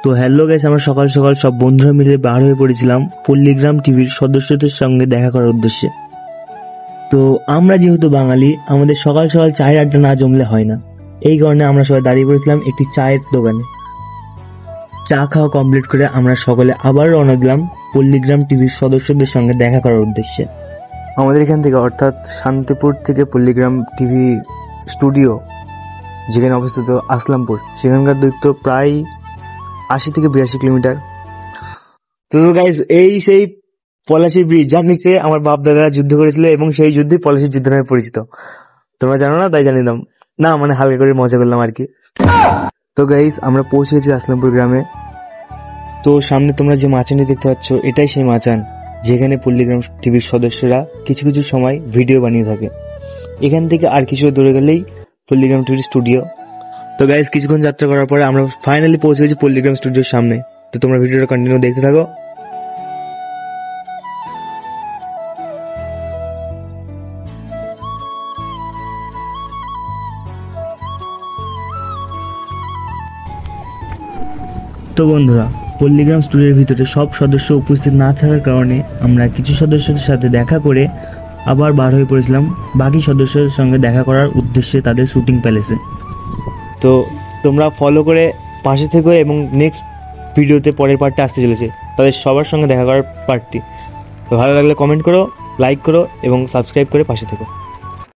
তো hello guys, আমরা সকাল সকাল সব বন্ধুরা মিলে বার হয়ে পড়েছিলাম পল্লীগ্রাম টিভির সদস্যদের সঙ্গে দেখা করার উদ্দেশ্যে। তো আমরা যেহেতু বাঙালি, আমাদের সকাল সকাল চায়ের আড্ডা না জমলে হয় না। এই কারণে আমরা সবাই দাঁড়িয়ে পড়েছিলাম একটি চায়ের দোকানে। চা খাওয়া কমপ্লিট করে আমরা সকলে আবার রওনা দিলাম পল্লীগ্রাম টিভির সদস্যদের সঙ্গে দেখা করার উদ্দেশ্যে। আমাদের এখান থেকে অর্থাৎ শান্তিপুর থেকে পল্লীগ্রাম টিভি স্টুডিও যেখানে অবস্থিত আসলামপুর, সেখানকার দূরত্ব প্রায় 80 থেকে 82 কিলোমিটার। তো গাইস, এই সেই পলাশী ব্রিজ যার নিচে আমার বাপ দাদারা যুদ্ধ করেছিল এবং সেই যুদ্ধে পলাশীর যুদ্ধ নামে পরিচিত। তোমরা জানো না, তাই জানিয়ে দিলাম। না মানে হালকা করে মজা করলাম আর কি। তো গাইস, আমরা পৌঁছে গেছি আসলামপুর গ্রামে। তো সামনে তোমরা যে মাচানটি দেখতে পাচ্ছ, এটাই সেই মাচান যেখানে পল্লীগ্রাম টিভির সদস্যরা কিছু কিছু সময় ভিডিও বানিয়ে থাকে। এখান থেকে আর কিছু দূরে গেলেই পল্লীগ্রাম টিভির স্টুডিও। তো গাইস, কিছুক্ষণ যাত্রা করার পরে আমরা ফাইনালি পৌঁছে গেছি পল্লীগ্রাম স্টুডিওর সামনে। তো তোমরা ভিডিওটা কন্টিনিউ দেখতে থাকো। তো বন্ধুরা, পল্লীগ্রাম স্টুডিওর ভিতরে সব সদস্য উপস্থিত না থাকার কারণে আমরা কিছু সদস্যদের সাথে দেখা করে আবার বার হয়ে পড়েছিলাম বাকি সদস্যদের সঙ্গে দেখা করার উদ্দেশ্যে তাদের শুটিং প্যালেসে। তো তোমরা ফলো করে পাশে থেকো এবং নেক্সট ভিডিওতে পরের পার্টটা আসতে চলেছে, তাদের সবার সঙ্গে দেখা করার পার্টটি। তো ভালো লাগলে কমেন্ট করো, লাইক করো এবং সাবস্ক্রাইব করে পাশে থেকো।